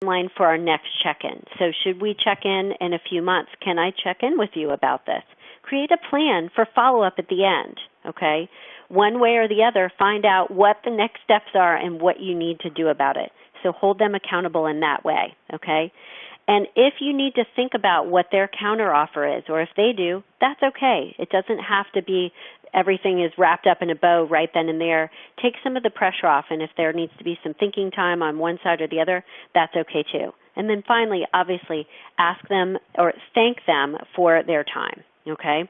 timeline for our next check-in. So should we check in a few months? Can I check in with you about this? Create a plan for follow-up at the end, okay? One way or the other, find out what the next steps are and what you need to do about it. So hold them accountable in that way, okay? And if you need to think about what their counteroffer is, or if they do, that's okay. It doesn't have to be everything is wrapped up in a bow right then and there. Take some of the pressure off, and if there needs to be some thinking time on one side or the other, that's okay too. And then finally, obviously, ask them or thank them for their time, okay?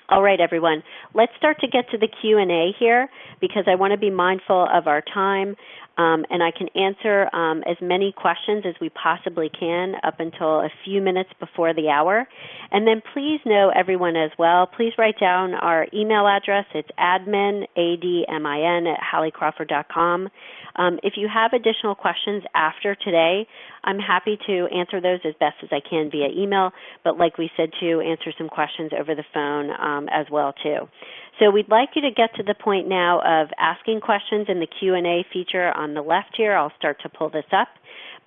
All right, everyone, let's start to get to the Q&A here because I want to be mindful of our time, and I can answer as many questions as we possibly can up until a few minutes before the hour. And then please know, everyone as well, please write down our email address. It's admin, A-D-M-I-N, @HallieCrawford.com. If you have additional questions after today, I'm happy to answer those as best as I can via email, but like we said too, answer some questions over the phone as well too. So we'd like you to get to the point now of asking questions in the Q&A feature on the left here. I'll start to pull this up.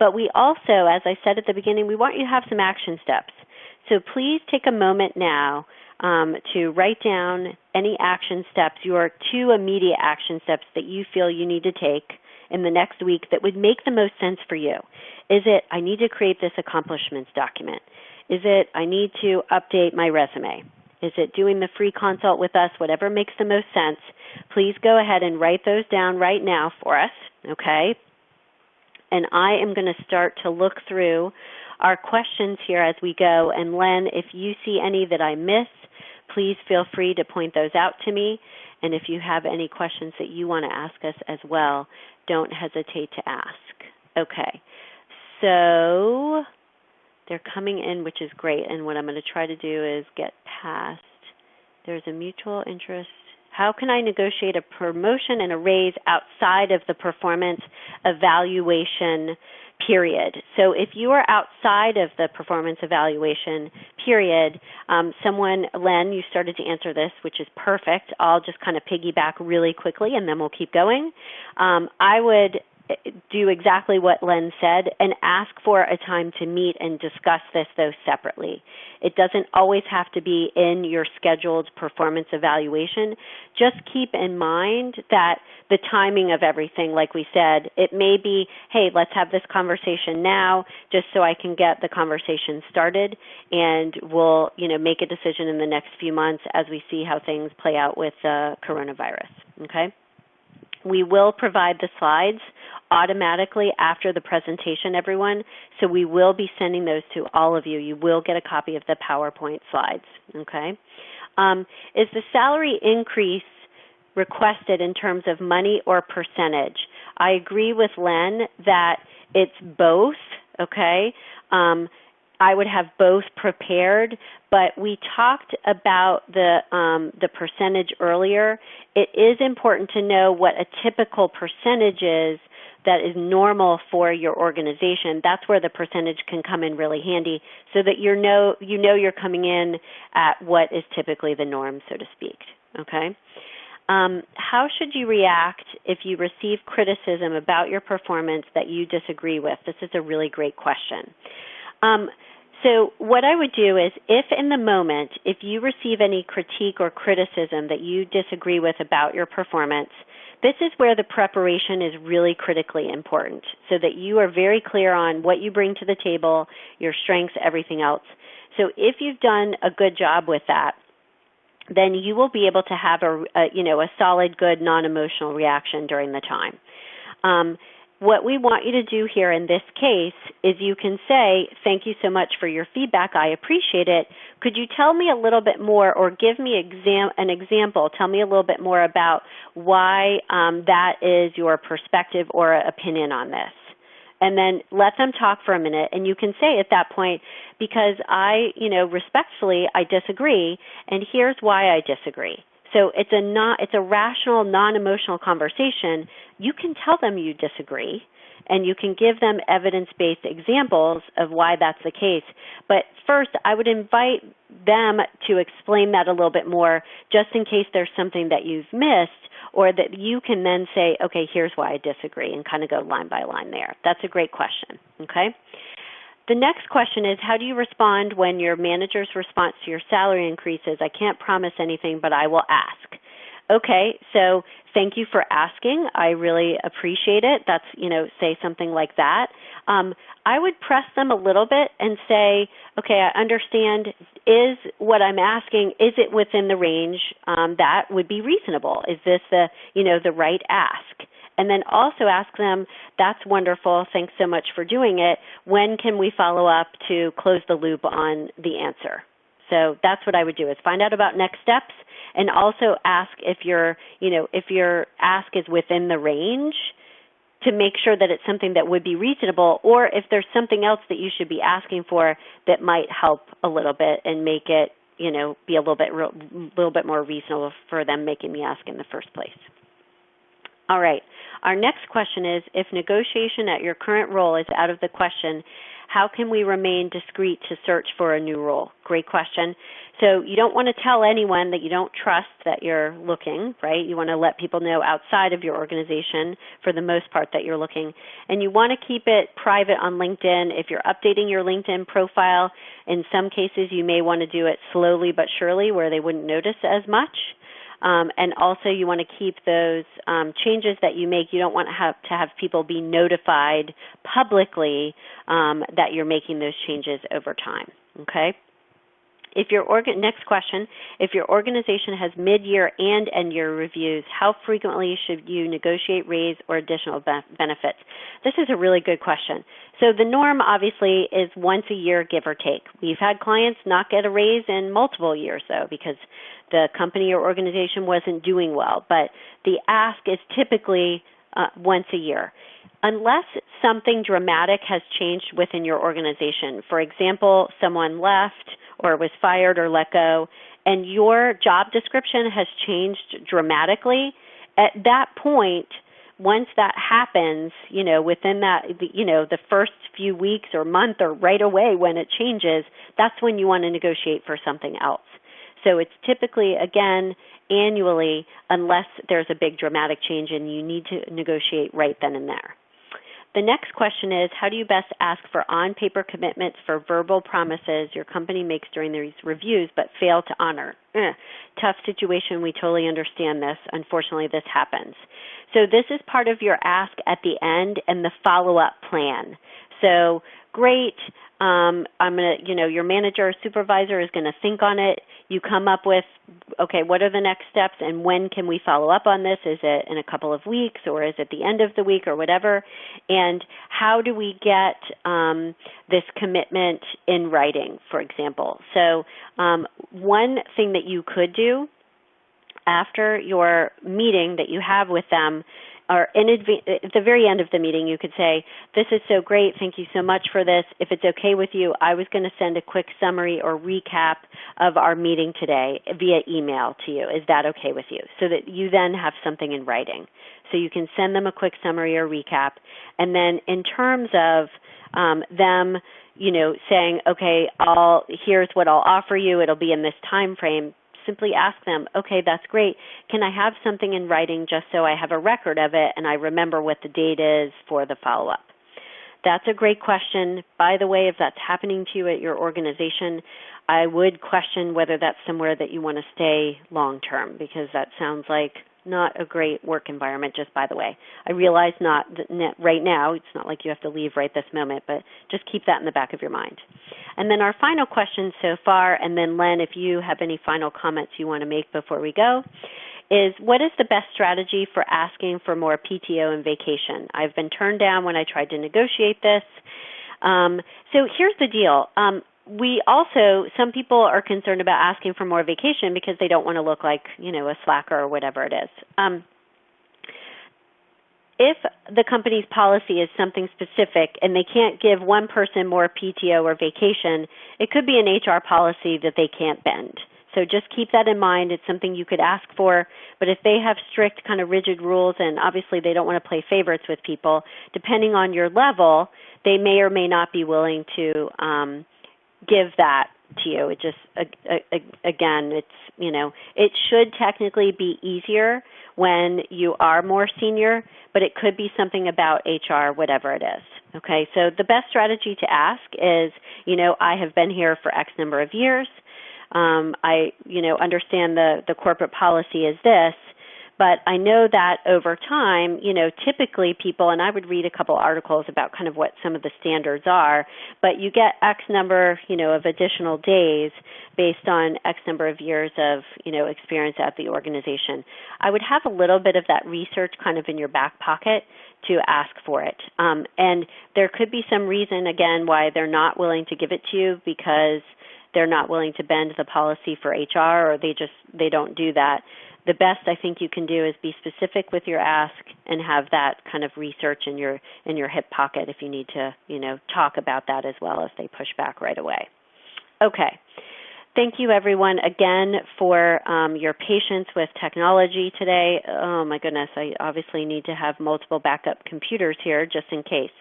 But we also, as I said at the beginning, we want you to have some action steps. So please take a moment now to write down any action steps, your 2 immediate action steps that you feel you need to take in the next week that would make the most sense for you. Is it, I need to create this accomplishments document? Is it, I need to update my resume? Is it doing the free consult with us? Whatever makes the most sense, please go ahead and write those down right now for us, okay? And I am going to start to look through our questions here as we go. And Len, if you see any that I miss, please feel free to point those out to me. And if you have any questions that you want to ask us as well, don't hesitate to ask. Okay, so they're coming in, which is great. And what I'm going to try to do is get past, there's a mutual interest. How can I negotiate a promotion and a raise outside of the performance evaluation period? So if you are outside of the performance evaluation period, someone, Len, you started to answer this, which is perfect. I'll just kind of piggyback really quickly and then we'll keep going. I would do exactly what Len said and ask for a time to meet and discuss this, though, separately. It doesn't always have to be in your scheduled performance evaluation. Just keep in mind that the timing of everything, like we said, it may be, hey, let's have this conversation now just so I can get the conversation started, and we'll, make a decision in the next few months as we see how things play out with the coronavirus, okay? We will provide the slides automatically after the presentation, everyone, so we will be sending those to all of you. You will get a copy of the PowerPoint slides, okay? Is the salary increase requested in terms of money or percentage? I agree with Len that it's both, okay? I would have both prepared, but we talked about the percentage earlier. It is important to know what a typical percentage is that is normal for your organization. That's where the percentage can come in really handy, so that you know you're coming in at what is typically the norm, so to speak. Okay. How should you react if you receive criticism about your performance that you disagree with? This is a really great question. So what I would do is, if in the moment, if you receive any critique or criticism that you disagree with about your performance, this is where the preparation is really critically important, so that you are very clear on what you bring to the table, your strengths, everything else. So if you've done a good job with that, then you will be able to have a solid, good, non-emotional reaction during the time. What we want you to do here in this case is you can say, thank you so much for your feedback. I appreciate it. Could you tell me a little bit more, or give me an example? Tell me a little bit more about why that is your perspective or opinion on this. And then let them talk for a minute, and you can say at that point, because respectfully, I disagree, and here's why I disagree. So it's a rational, non-emotional conversation. You can tell them you disagree, and you can give them evidence-based examples of why that's the case. But first, I would invite them to explain that a little bit more, just in case there's something that you've missed, or that you can then say, okay, here's why I disagree, and kind of go line by line there. That's a great question, okay? The next question is, how do you respond when your manager's response to your salary increase is, I can't promise anything, but I will ask? Okay, so thank you for asking. I really appreciate it. That's, say something like that. I would press them a little bit and say, okay, I understand. Is what I'm asking, is it within the range that would be reasonable? Is this the right ask? And then also ask them, that's wonderful, thanks so much for doing it. When can we follow up to close the loop on the answer? So that's what I would do, is find out about next steps, and also ask if your ask is within the range, to make sure that it's something that would be reasonable, or if there's something else that you should be asking for that might help a little bit and make it, be a little bit more reasonable for them making the ask in the first place. All right. Our next question is, if negotiation at your current role is out of the question, how can we remain discreet to search for a new role? Great question. So you don't want to tell anyone that you don't trust that you're looking, right? You want to let people know outside of your organization, for the most part, that you're looking. And you want to keep it private on LinkedIn. If you're updating your LinkedIn profile, in some cases you may want to do it slowly but surely, where they wouldn't notice as much. And also you want to keep those changes that you make. You don't want to have people be notified publicly that you're making those changes over time, okay? Next question, if your organization has mid-year and end-year reviews, how frequently should you negotiate raise or additional benefits? This is a really good question. So the norm, obviously, is once a year, give or take. We've had clients not get a raise in multiple years, though, because the company or organization wasn't doing well. But the ask is typically once a year, unless something dramatic has changed within your organization. For example, someone left or was fired or let go, and your job description has changed dramatically. At that point, once that happens, within that, the first few weeks or month or right away when it changes, that's when you want to negotiate for something else. So it's typically, again, annually, unless there's a big dramatic change and you need to negotiate right then and there. The next question is, how do you best ask for on-paper commitments for verbal promises your company makes during these reviews but fail to honor? Tough situation. We totally understand this. Unfortunately, this happens. So this is part of your ask at the end and the follow-up plan. So great. Your manager or supervisor is going to think on it. You come up with, okay, what are the next steps and when can we follow up on this? Is it in a couple of weeks or is it the end of the week or whatever? And how do we get this commitment in writing, for example? So one thing that you could do after your meeting that you have with them, or at the very end of the meeting, you could say, this is so great, thank you so much for this. If it's okay with you, I was going to send a quick summary or recap of our meeting today via email to you. Is that okay with you? So that you then have something in writing. So you can send them a quick summary or recap. And then in terms of them, saying, okay, here's what I'll offer you, it'll be in this time frame, simply ask them, okay, that's great. Can I have something in writing just so I have a record of it and I remember what the date is for the follow-up? That's a great question. By the way, if that's happening to you at your organization, I would question whether that's somewhere that you want to stay long-term, because that sounds like not a great work environment, just by the way. I realize not right now, it's not like you have to leave right this moment, but just keep that in the back of your mind. And then our final question so far, and then Len, if you have any final comments you want to make before we go, is what is the best strategy for asking for more PTO and vacation? I've been turned down when I tried to negotiate this. So here's the deal. Some people are concerned about asking for more vacation because they don't want to look like, a slacker or whatever it is. If the company's policy is something specific and they can't give one person more PTO or vacation, it could be an HR policy that they can't bend. So just keep that in mind. It's something you could ask for. But if they have strict kind of rigid rules, and obviously they don't want to play favorites with people, depending on your level, they may or may not be willing to give that to you. It just, again, it's, it should technically be easier when you are more senior, but it could be something about HR, whatever it is. Okay, so the best strategy to ask is, I have been here for X number of years. I, understand the corporate policy is this, but I know that over time, typically people, and I would read a couple articles about kind of what some of the standards are, but you get X number, of additional days based on X number of years of, experience at the organization. I would have a little bit of that research kind of in your back pocket to ask for it. And there could be some reason, again, why they're not willing to give it to you, because they're not willing to bend the policy for HR, or they don't do that. The best I think you can do is be specific with your ask and have that kind of research in your hip pocket if you need to, talk about that as well as they push back right away. Okay. Thank you, everyone, again, for your patience with technology today. Oh, my goodness, I obviously need to have multiple backup computers here just in case.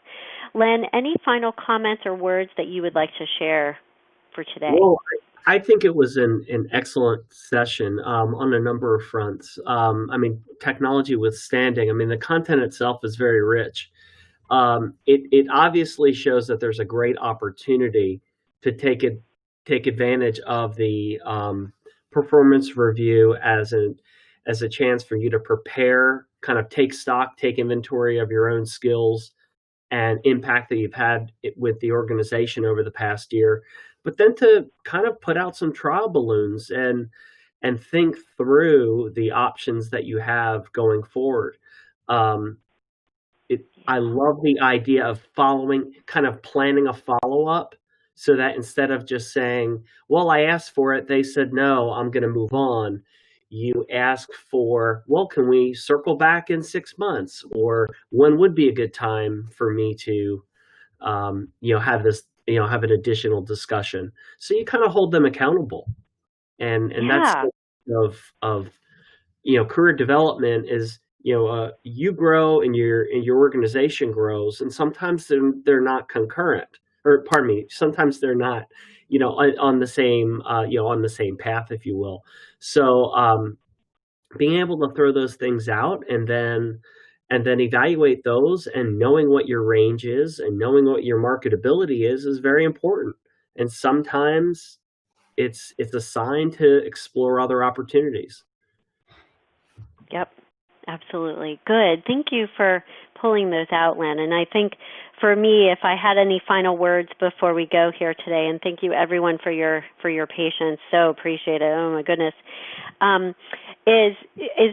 Len, any final comments or words that you would like to share for today? Well, I think it was an excellent session on a number of fronts. Technology withstanding, the content itself is very rich. It obviously shows that there's a great opportunity to take advantage of the performance review as a chance for you to prepare, kind of take stock, take inventory of your own skills and impact that you've had with the organization over the past year, but then to kind of put out some trial balloons and think through the options that you have going forward. I love the idea of kind of planning a follow-up, so that instead of just saying, well, I asked for it, they said no, I'm going to move on. You ask for, well, can we circle back in 6 months? Or when would be a good time for me to, have this, have an additional discussion? So you kind of hold them accountable. And that's of career development is, you grow and your organization grows, and sometimes they're not concurrent, or pardon me, sometimes they're not, on the same, on the same path, if you will. So being able to throw those things out and then evaluate those, and knowing what your range is and knowing what your marketability is very important. And sometimes it's a sign to explore other opportunities. Yep, absolutely. Good. Thank you for pulling those out, Len. And I think for me, if I had any final words before we go here today, and thank you everyone for your patience, so appreciate it. Oh my goodness. Is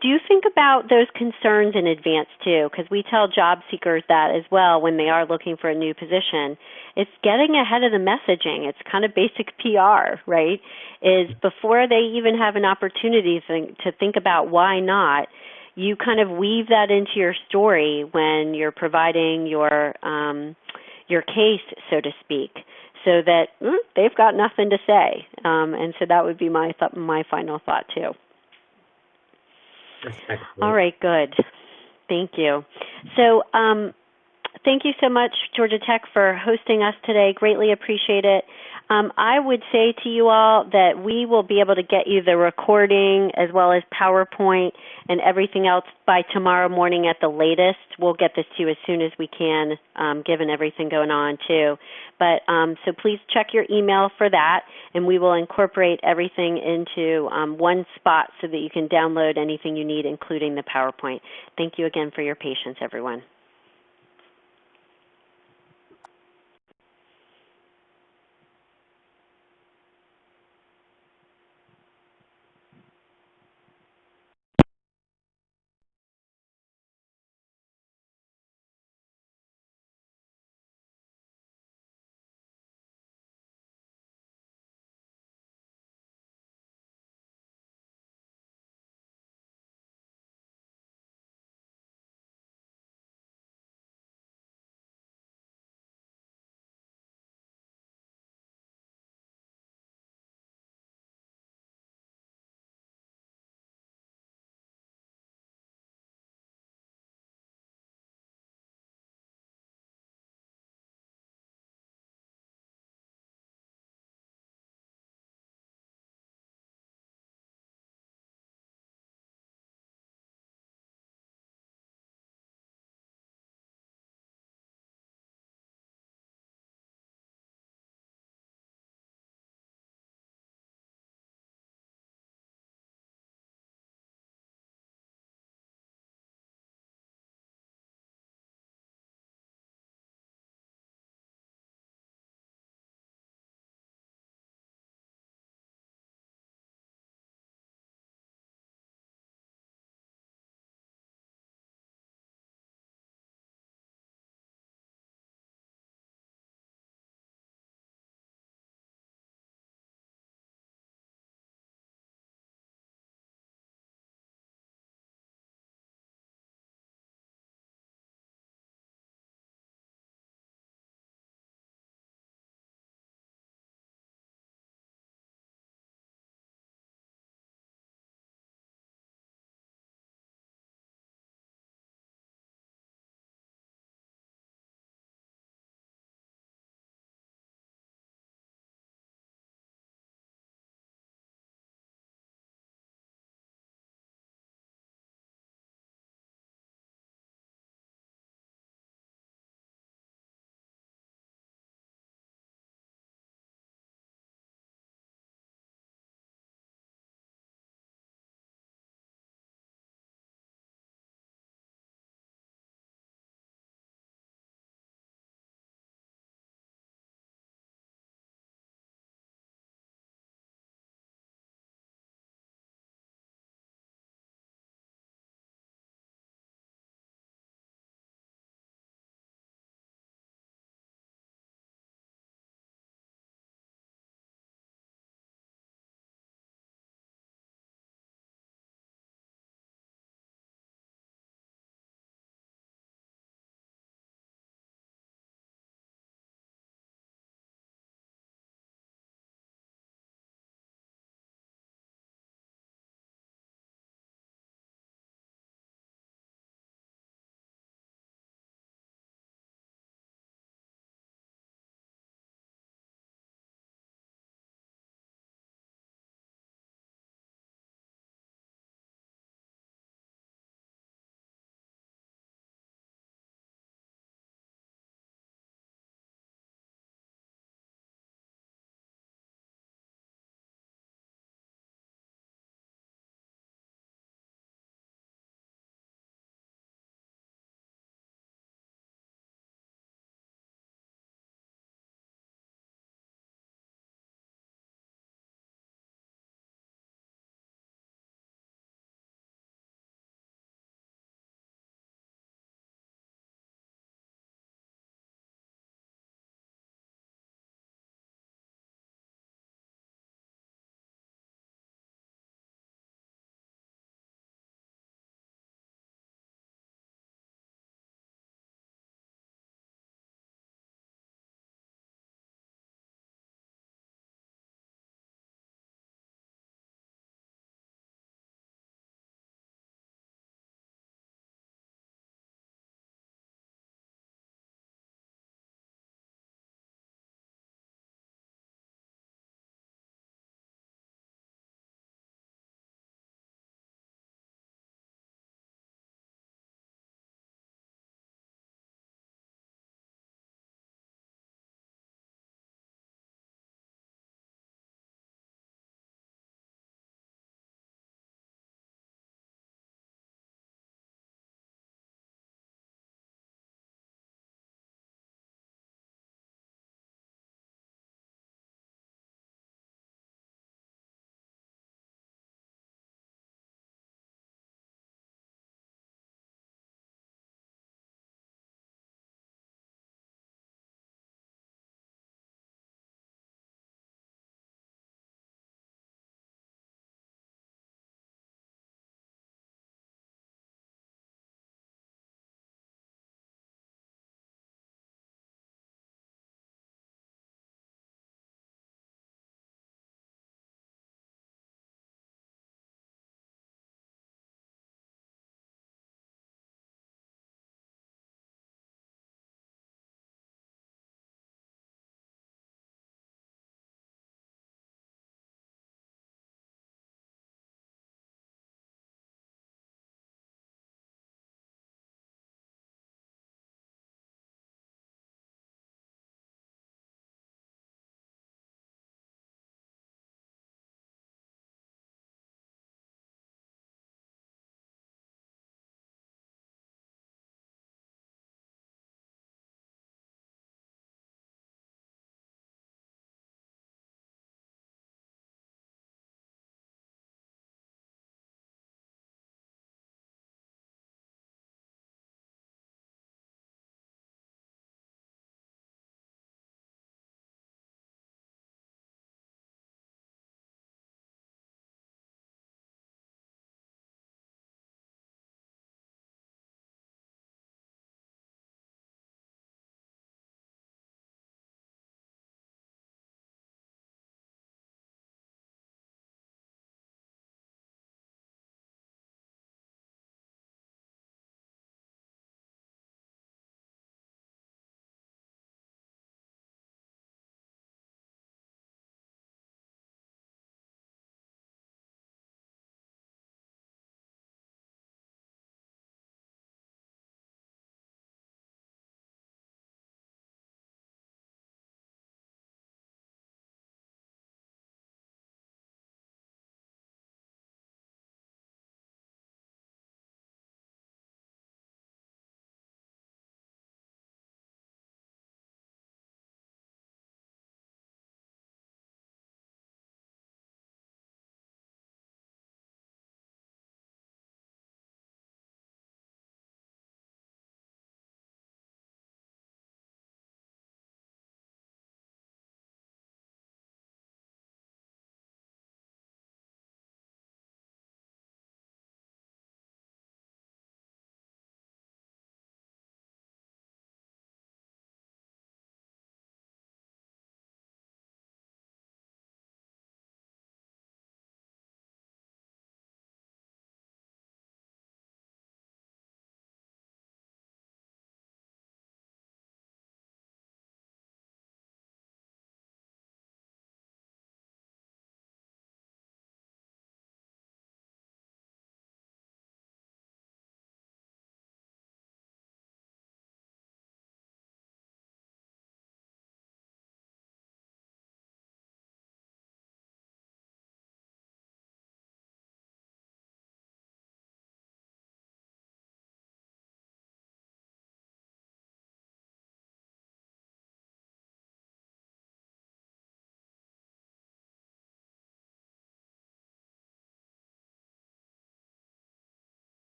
do you think about those concerns in advance too? Because we tell job seekers that as well when they are looking for a new position. It's getting ahead of the messaging. It's kind of basic PR, right? Is before they even have an opportunity to think about why not, you kind of weave that into your story when you're providing your case, so to speak, so that they've got nothing to say. And so that would be my final thought too. All right, good. Thank you. So thank you so much, Georgia Tech, for hosting us today. Greatly appreciate it. I would say to you all that we will be able to get you the recording as well as PowerPoint and everything else by tomorrow morning at the latest. We'll get this to you as soon as we can, given everything going on too. But so please check your email for that, and we will incorporate everything into one spot so that you can download anything you need, including the PowerPoint. Thank you again for your patience, everyone.